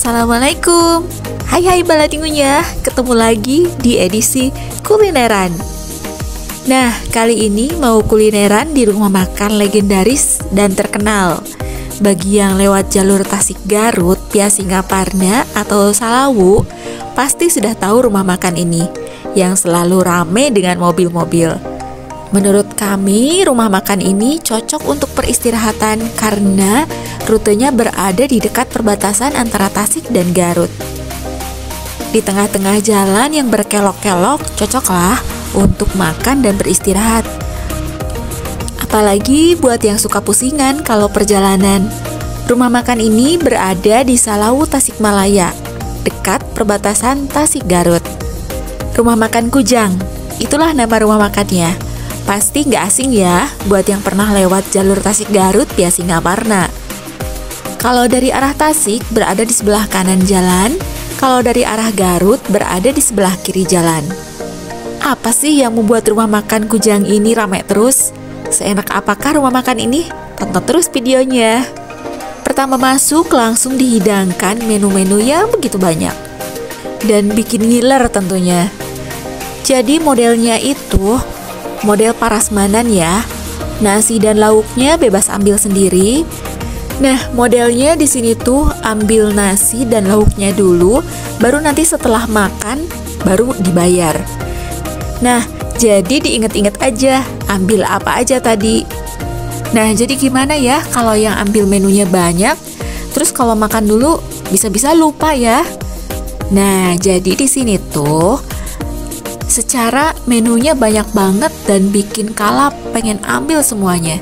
Assalamualaikum. Hai Balatingunya, ketemu lagi di edisi kulineran. Nah, kali ini mau kulineran di rumah makan legendaris dan terkenal. Bagi yang lewat jalur Tasik Garut, via Singaparna atau Salawu, pasti sudah tahu rumah makan ini yang selalu rame dengan mobil-mobil. Menurut kami, rumah makan ini cocok untuk peristirahatan karena rutenya berada di dekat perbatasan antara Tasik dan Garut. Di tengah-tengah jalan yang berkelok-kelok, cocoklah untuk makan dan beristirahat. Apalagi buat yang suka pusingan kalau perjalanan. Rumah makan ini berada di Salawu, Tasikmalaya, dekat perbatasan Tasik Garut. Rumah makan Kujang, itulah nama rumah makannya. Pasti nggak asing ya buat yang pernah lewat jalur Tasik Garut via Singaparna. Kalau dari arah Tasik berada di sebelah kanan jalan, kalau dari arah Garut berada di sebelah kiri jalan. Apa sih yang membuat rumah makan Kujang ini ramai terus? Seenak apakah rumah makan ini? Tonton terus videonya. Pertama masuk langsung dihidangkan menu-menu yang begitu banyak dan bikin ngiler tentunya. Jadi modelnya itu model parasmanan ya. Nasi dan lauknya bebas ambil sendiri. Nah, modelnya di sini tuh ambil nasi dan lauknya dulu, baru nanti setelah makan baru dibayar. Nah, jadi diinget-inget aja, ambil apa aja tadi. Nah, jadi gimana ya kalau yang ambil menunya banyak, terus kalau makan dulu bisa-bisa lupa ya. Nah, jadi di sini tuh secara menunya banyak banget dan bikin kalap pengen ambil semuanya.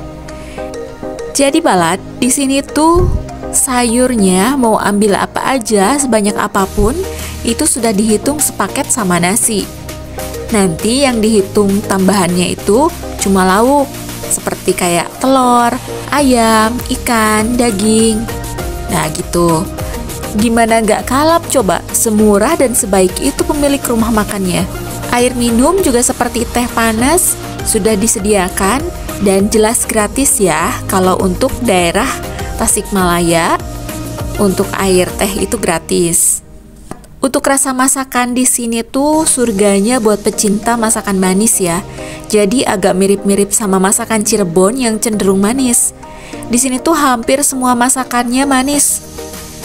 Jadi Balat, di sini tuh sayurnya mau ambil apa aja sebanyak apapun itu sudah dihitung sepaket sama nasi. Nanti yang dihitung tambahannya itu cuma lauk, seperti kayak telur, ayam, ikan, daging. Nah gitu. Gimana nggak kalap coba? Semurah dan sebaik itu pemilik rumah makannya. Air minum juga seperti teh panas sudah disediakan dan jelas gratis ya. Kalau untuk daerah Tasikmalaya, untuk air teh itu gratis. Untuk rasa masakan di sini tuh surganya buat pecinta masakan manis ya. Jadi agak mirip-mirip sama masakan Cirebon yang cenderung manis. Di sini tuh hampir semua masakannya manis.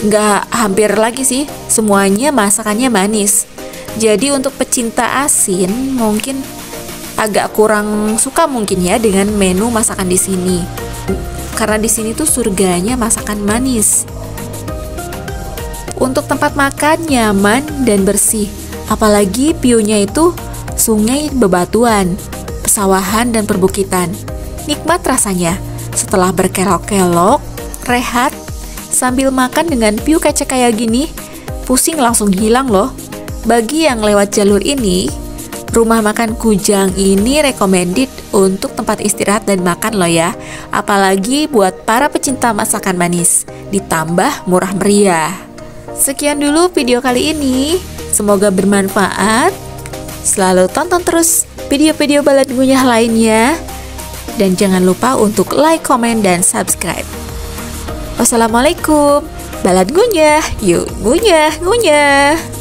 Nggak hampir lagi sih, semuanya masakannya manis. Jadi untuk pecinta asin mungkin agak kurang suka mungkin ya dengan menu masakan di sini. Karena di sini tuh surganya masakan manis. Untuk tempat makan nyaman dan bersih. Apalagi view-nya itu sungai bebatuan, pesawahan dan perbukitan. Nikmat rasanya. Setelah berkelok-kelok, rehat sambil makan dengan view kece kayak gini, pusing langsung hilang loh. Bagi yang lewat jalur ini, rumah makan Kujang ini recommended untuk tempat istirahat dan makan loh ya. Apalagi buat para pecinta masakan manis, ditambah murah meriah. Sekian dulu video kali ini, semoga bermanfaat. Selalu tonton terus video-video Balad Ngunyah lainnya. Dan jangan lupa untuk like, komen, dan subscribe. Wassalamualaikum, Balad Ngunyah, yuk ngunyah, ngunyah.